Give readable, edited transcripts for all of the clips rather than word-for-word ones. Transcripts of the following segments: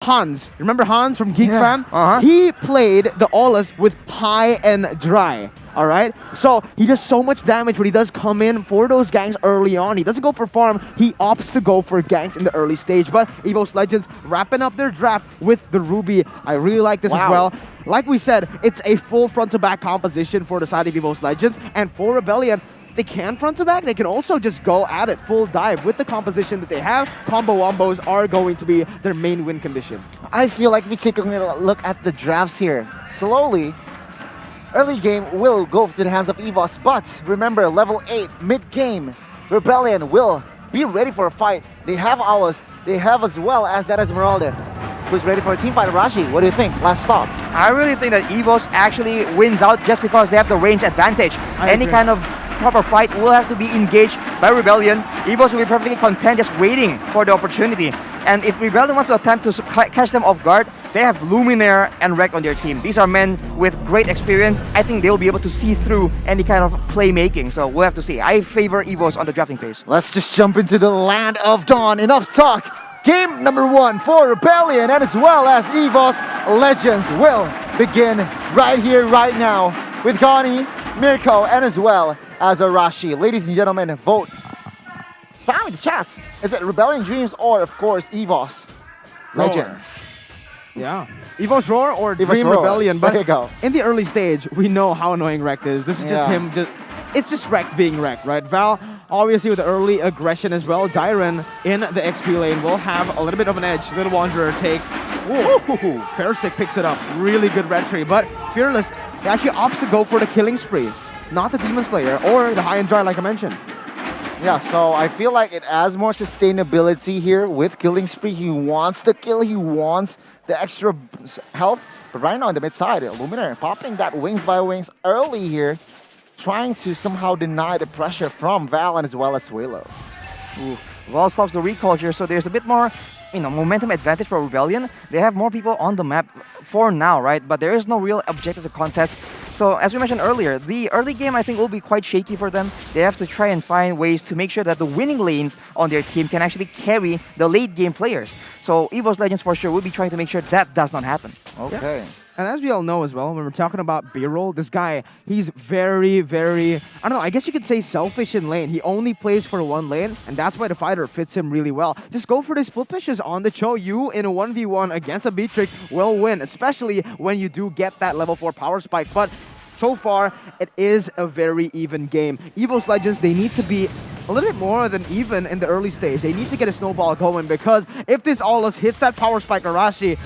Hans. Remember Hans from Geek Yeah. Fam? He played the Aulas with high and dry. Alright? So he does so much damage when he does come in for those ganks early on. He doesn't go for farm, he opts to go for ganks in the early stage. But EVOS Legends wrapping up their draft with the Ruby. I really like this as well. Like we said, it's a full front-to-back composition for the side of EVOS Legends. And for Rebellion, they can front to back, they can also just go at it full dive with the composition that they have. Combo wombos are going to be their main win condition. I feel like we take a look at the drafts here. Slowly, early game will go to the hands of EVOS, but remember, level 8, mid-game, Rebellion will be ready for a fight. They have Aulas, they have as well as that Esmeralda, who's ready for a team fight. Rashi, what do you think? Last thoughts? I really think that EVOS actually wins out just because they have the range advantage. Any kind of proper fight will have to be engaged by Rebellion. EVOS will be perfectly content just waiting for the opportunity. And if Rebellion wants to attempt to catch them off guard, they have Luminaire and Rek on their team. These are men with great experience. I think they'll be able to see through any kind of playmaking. So we'll have to see. I favor EVOS on the drafting phase. Let's just jump into the land of dawn. Enough talk. Game number 1 for Rebellion and as well as EVOS Legends will begin right here, right now with Gani, Mirko, and as well as Arashi. Ladies and gentlemen, vote. Spam in the chats. Is it Rebellion Dreams or, of course, EVOS Legends? Yeah. EVOS Roar or EVOS Dream Roar. Rebellion. But there you go. in the early stage, we know how annoying Rek is. This is just him. It's just Rek being Rek, right? Val, obviously with the early aggression as well. Dyren in the XP lane will have a little bit of an edge. Little Wanderer take. Ooh. Fairsick picks it up. Really good red tree. But Fearless, he actually opts to go for the killing spree. Not the Demon Slayer or the high and dry like I mentioned. Yeah, so I feel like it adds more sustainability here with Killing Spree. He wants the kill, he wants the extra health. But right now in the mid side, Luminaire popping that wings by wings early here, trying to somehow deny the pressure from Val and as well as Suelo. Val stops the recall here, so there's a bit more momentum advantage for Rebellion. They have more people on the map for now, right? But there is no real objective to contest. So as we mentioned earlier, the early game I think will be quite shaky for them. They have to try and find ways to make sure that the winning lanes on their team can actually carry the late game players. So EVOS Legends for sure will be trying to make sure that does not happen. Okay. Yeah. And as we all know as well, when we're talking about B-roll, this guy, he's very, very, I don't know, I guess you could say selfish in lane. He only plays for one lane, and that's why the fighter fits him really well. Just go for the split pushes on the Cho. You in a 1v1 against a Beatrix will win, especially when you do get that level 4 power spike. But so far, it is a very even game. EVOS Legends, they need to be a little bit more than even in the early stage. They need to get a snowball going because if this Aulas hits that power spike Arashi,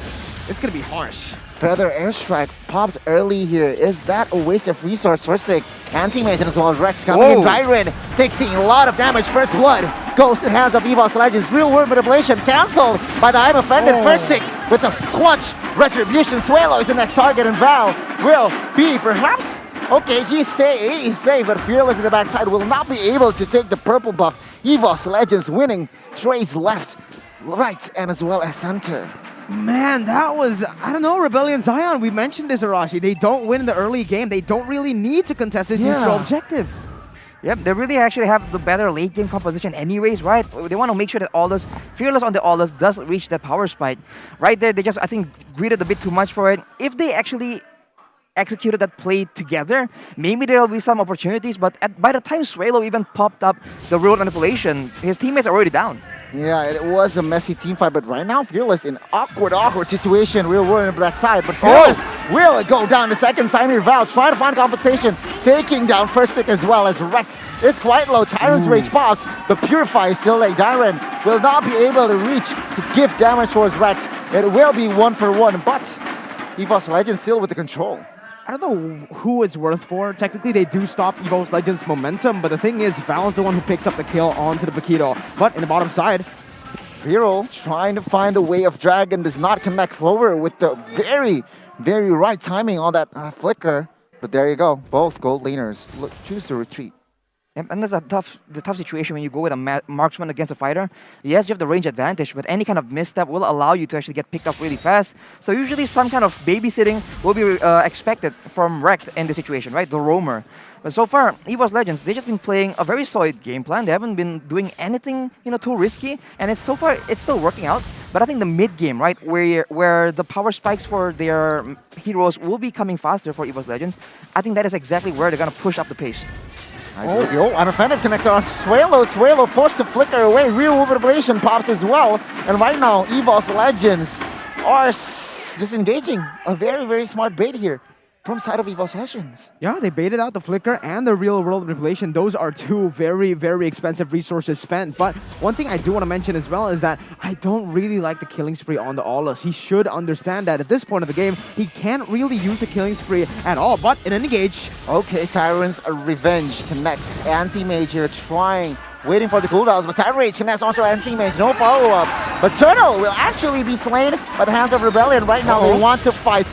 it's going to be harsh. Feather airstrike pops early here. Is that a waste of resource for Sick? And teammates as well as Rex coming in. Dyren taking a lot of damage. First blood goes to the hands of EVOS Legends. Real world manipulation cancelled by the I'm offended. First Sick with the clutch retribution. Suelo is the next target and Val will be perhaps. Okay, he's safe, but Fearless in the backside will not be able to take the purple buff. EVOS Legends winning trades left, right, and as well as center. Man, that was, I don't know, Rebellion Zion. We mentioned this, Arashi. They don't win in the early game. They don't really need to contest this neutral objective. Yep, they really actually have the better late game composition anyways, right? They want to make sure that Aulas, Fearless on the Aulas does reach that power spike. Right there, they just, I think, greeted a bit too much for it. If they actually executed that play together, maybe there will be some opportunities, but by the time Suelo even popped up the road manipulation, his teammates are already down. Yeah, it was a messy team fight, but right now Fearless in awkward situation. Real world in the backside, but Fearless will go down the second time here. Val trying to find compensation, taking down First Sick as well as Rex is quite low. Tyrant's Rage pops, but Purify is still late. Dyren will not be able to reach to give damage towards Rex. It will be 1-for-1, but EVOS Legends still with the control. I don't know who it's worth for. Technically, they do stop EVOS Legends' momentum, but the thing is, Val's the one who picks up the kill onto the Paquito. But in the bottom side, Hero trying to find the way of Dragon does not connect Clover with the very, very right timing on that flicker. But there you go, both gold laners choose to retreat. Yep, and that's the tough situation when you go with a marksman against a fighter. Yes, you have the range advantage, but any kind of misstep will allow you to actually get picked up really fast. So usually some kind of babysitting will be expected from Rect in this situation, right? The roamer. But so far, EVOS Legends, they've just been playing a very solid game plan. They haven't been doing anything, too risky, and so far it's still working out. But I think the mid game, right, where the power spikes for their heroes will be coming faster for EVOS Legends, I think that is exactly where they're gonna push up the pace. I'm offended connector on Suelo. Suelo forced to flicker away. Real Revelation pops as well. And right now, EVOS Legends are disengaging. A very, very smart bait here from side of EVOS Legends. Yeah, they baited out the Flicker and the Real World Revelation. Those are two very, very expensive resources spent. But one thing I do want to mention as well is that I don't really like the killing spree on the Aulus. He should understand that at this point of the game, he can't really use the killing spree at all. But in an engage. Okay, Tyrant's Revenge connects. Anti-Mage here trying, waiting for the cooldowns, but Tyrant connects onto Anti-Mage, no follow-up. But Turtle will actually be slain by the hands of Rebellion. Right now, they want to fight.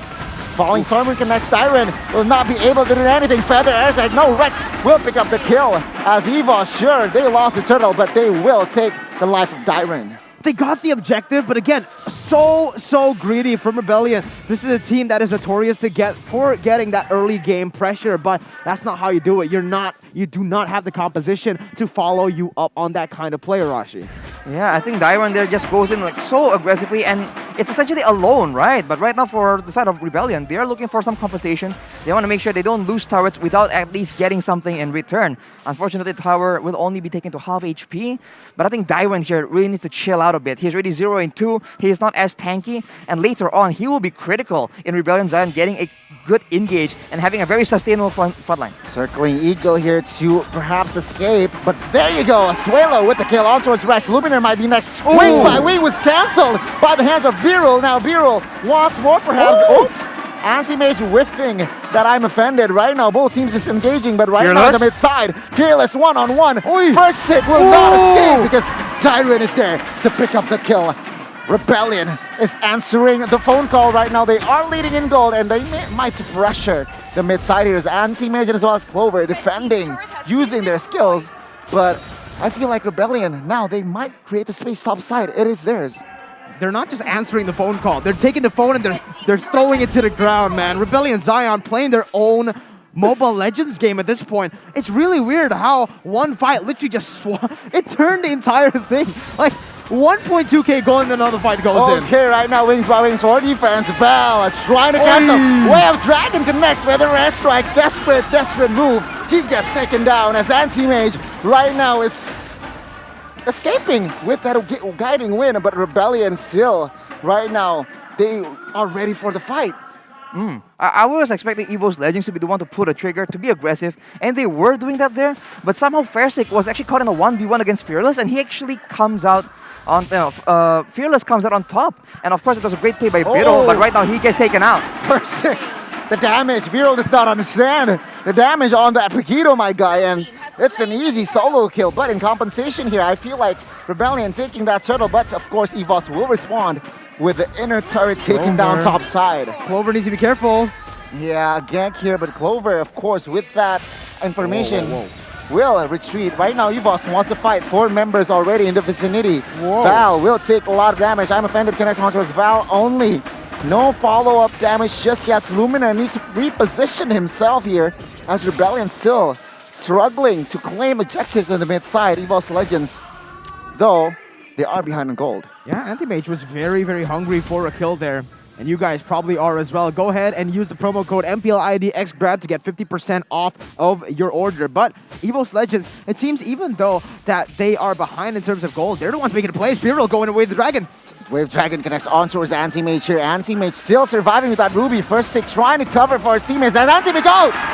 Falling Stormer connects. Tyrant will not be able to do anything. Feather Airside, no, Rex will pick up the kill. As EVOS, sure, they lost the Turtle, but they will take the life of Tyrant. They got the objective, but again, so greedy from Rebellion. This is a team that is notorious for getting that early game pressure, but that's not how you do it. You do not have the composition to follow you up on that kind of play, Arashi. Yeah, I think Dairon there just goes in like so aggressively, and it's essentially alone, right? But right now for the side of Rebellion, they are looking for some compensation. They want to make sure they don't lose turrets without at least getting something in return. Unfortunately, Tower will only be taken to half HP, but I think Dairon here really needs to chill out a bit. He's already 0-2, he is not as tanky, and later on, he will be critical in Rebellion Zion getting a good engage and having a very sustainable front line. Circling Eagle here to perhaps escape, but there you go, Suelo with the kill on towards Rex. Luminar might be next. Ooh. Wings by Wing was cancelled by the hands of Birul. Now Birul wants more perhaps. Ooh. Anti-Mage whiffing that I'm offended. Right now, both teams disengaging, but right now on the mid side, Fearless one-on-one. First hit will not escape because Tyrant is there to pick up the kill. Rebellion is answering the phone call right now. They are leading in gold, and they might pressure the mid side here. Anti-Mage as well as Clover defending, using their skills, but I feel like Rebellion, now they might create the space top side. It is theirs. They're not just answering the phone call. They're taking the phone and they're throwing it to the ground, man. Rebellion Zion playing their own Mobile Legends game at this point. It's really weird how one fight literally just it turned the entire thing. Like 1.2k gold and another fight goes in. Okay, right now Wings by Wings for defense. Bell trying to cancel. Way of Dragon connects with a rest strike. Desperate move. He gets taken down as Anti-Mage right now is escaping with that guiding win, but Rebellion still, right now, they are ready for the fight. I was expecting EVOS Legends to be the one to pull the trigger, to be aggressive, and they were doing that there, but somehow Fairsick was actually caught in a 1v1 against Fearless, and he actually comes out on, Fearless comes out on top, and of course it was a great play by Birul, but right now he gets taken out. Fairsick, the damage, Birul does not understand the damage on that Paquito, my guy, and it's an easy solo kill, but in compensation here, I feel like Rebellion taking that turtle, but of course EVOS will respond with the inner turret taking down top side. Clover needs to be careful. Yeah, gank here, but Clover, of course, with that information, will retreat. Right now, EVOS wants to fight. 4 members already in the vicinity. Val will take a lot of damage. I'm offended connects on towards Val only. No follow-up damage just yet. Luminar needs to reposition himself here as Rebellion still struggling to claim objectives on the mid side. EVOS Legends, though, they are behind on gold. Yeah, Anti-Mage was very hungry for a kill there. And you guys probably are as well. Go ahead and use the promo code MPLIDXGrab to get 50% off of your order. But EVOS Legends, it seems even though that they are behind in terms of gold, they're the ones making the plays. Birul going away the Dragon. Wave Dragon connects on towards Anti-Mage here. Anti-Mage still surviving with that Ruby. First Stick trying to cover for his teammates. And Anti-Mage,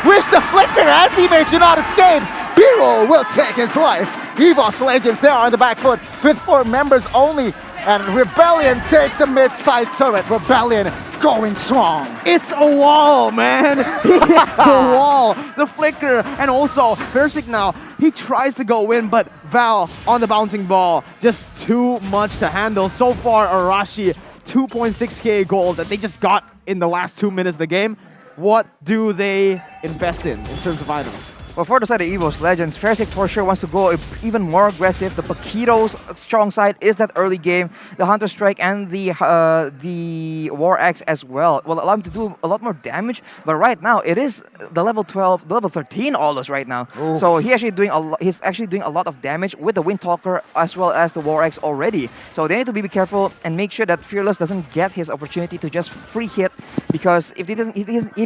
wish the flicker. Anti-Mage cannot escape. Birul will take his life. EVOS Legends, they are on the back foot with 4 members only. And Rebellion takes the mid-side turret. Rebellion going strong. It's a wall, man. He hit the wall, the flicker, and also Fairsick now, he tries to go in, but Val on the bouncing ball, just too much to handle. So far, Arashi, 2.6k gold that they just got in the last 2 minutes of the game. What do they invest in terms of items? Well, for the side of EVOS Legends, Fairsick for sure wants to go even more aggressive. The Paquito's strong side is that early game, the Hunter Strike and the War Axe as well will allow him to do a lot more damage. But right now, it is the level 12, the level 13 Aulus right now. Oof. So he's actually doing a lot of damage with the Windtalker as well as the War Axe already. So they need to be careful and make sure that Fearless doesn't get his opportunity to just free hit, because if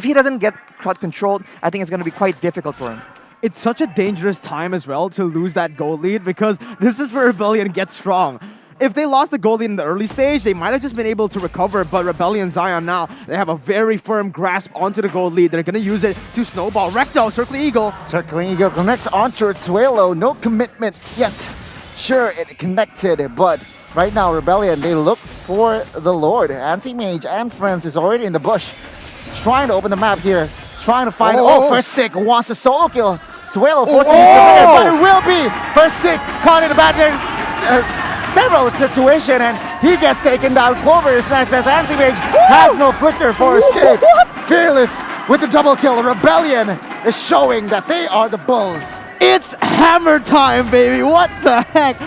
he doesn't get crowd controlled, I think it's going to be quite difficult for him. It's such a dangerous time as well to lose that gold lead, because this is where Rebellion gets strong. If they lost the gold lead in the early stage, they might have just been able to recover, but Rebellion Zion now, they have a very firm grasp onto the gold lead. They're going to use it to snowball. Recto, Circling Eagle. Circling Eagle connects onto its Suelo. No commitment yet. Sure, it connected, but right now, Rebellion, they look for the Lord. Anti-Mage and Friends is already in the bush. Trying to open the map here. Trying to find... Oh, Fairsick wants a solo kill. Suelo forcing his surrender, but it will be Fairsick caught in a bad narrow situation, and he gets taken down. Clover is nice as Anti-Mage has no flicker for escape. Fearless with the double kill. Rebellion is showing that they are the Bulls. It's hammer time, baby. What the heck?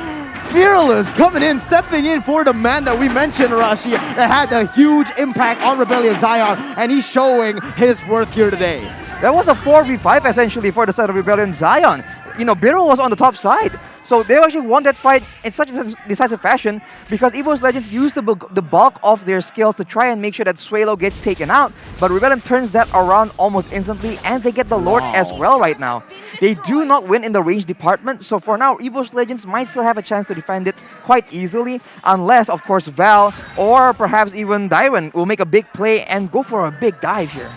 Fearless coming in, stepping in for the man that we mentioned, Rashi, that had a huge impact on Rebellion Zion, and he's showing his worth here today. That was a 4v5 essentially for the side of Rebellion Zion. You know, Biro was on the top side. So they actually won that fight in such a decisive fashion because EVOS Legends used the bulk of their skills to try and make sure that Suelo gets taken out. But Rebellion turns that around almost instantly, and they get the Lord as well right now. They do not win in the range department, so for now, EVOS Legends might still have a chance to defend it quite easily, unless, of course, Val or perhaps even Dairon will make a big play and go for a big dive here.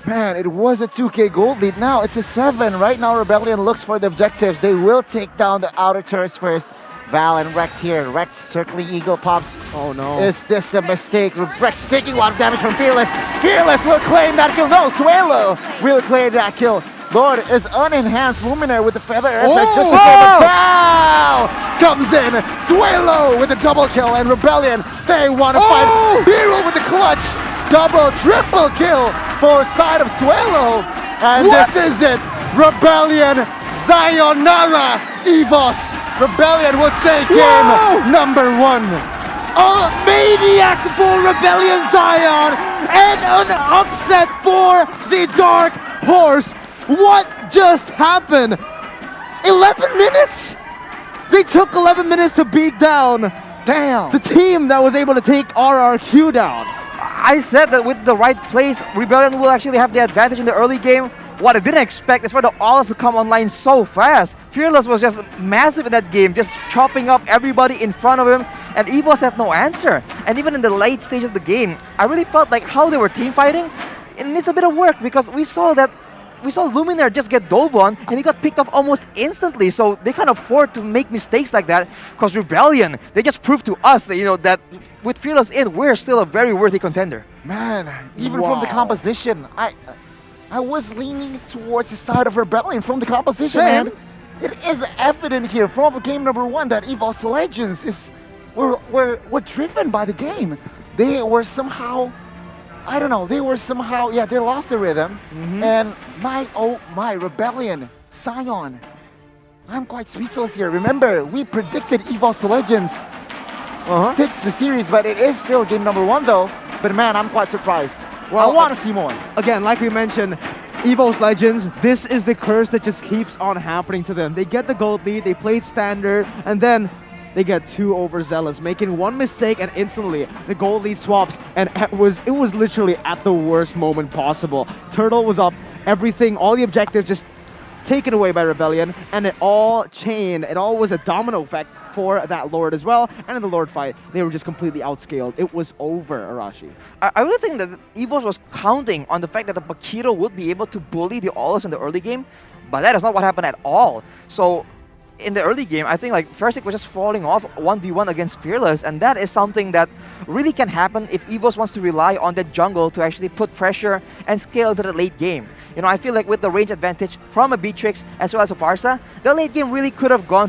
Man, it was a 2k gold lead. Now it's a 7. Right now, Rebellion looks for the objectives. They will take down the outer turrets first. Val and Rex here. Rex Circling Eagle pops. Oh no. Is this a mistake? Rex taking a lot of damage from Fearless. Fearless will claim that kill. No, Suelo will claim that kill. Lord is unenhanced Luminaire with the feather airstrike just to claim it. Val comes in. Suelo with a double kill, and Rebellion, they want to fight. Beryl with the clutch. Double, triple kill for side of Suelo. And this is it. Rebellion, Sayonara, EVOS. Rebellion will take game number 1. A maniac for Rebellion Zion and an upset for the Dark Horse. What just happened? 11 minutes? They took 11 minutes to beat down the team that was able to take RRQ down. I said that with the right plays, Rebellion will actually have the advantage in the early game. What I didn't expect is for the Aulus to come online so fast. Fearless was just massive in that game, just chopping up everybody in front of him, and EVOS had no answer. And even in the late stage of the game, I really felt like how they were team fighting, it needs a bit of work because we saw Luminaire just get dove on and he got picked off almost instantly, so they can't afford to make mistakes like that because Rebellion, they just proved to us that, you know, that with Fearless in, we're still a very worthy contender. Man, even from the composition, I was leaning towards the side of Rebellion from the composition, man. It is evident here from game number 1 that EVOS Legends were driven by the game. They were somehow, I don't know, they lost the rhythm. And my Rebellion, Zion, I'm quite speechless here. Remember, we predicted EVOS Legends takes the series, but it is still game number 1 though. But man, I'm quite surprised. Well, I want to see more. Again, like we mentioned, EVOS Legends, this is the curse that just keeps on happening to them. They get the gold lead, they played standard, and then they get too overzealous, making one mistake and instantly the gold lead swaps, and it was literally at the worst moment possible. Turtle was up, everything, all the objectives just taken away by Rebellion, and it all was a domino effect for that Lord as well. And in the Lord fight, they were just completely outscaled. It was over, Arashi. I really think that EVOS was counting on the fact that the Paquito would be able to bully the Aulus in the early game, but that is not what happened at all. So in the early game, I think like Fairsick was just falling off 1v1 against Fearless, and that is something that really can happen if EVOS wants to rely on that jungle to actually put pressure and scale to the late game. You know, I feel like with the range advantage from a Beatrix as well as a Farsa, the late game really could have gone to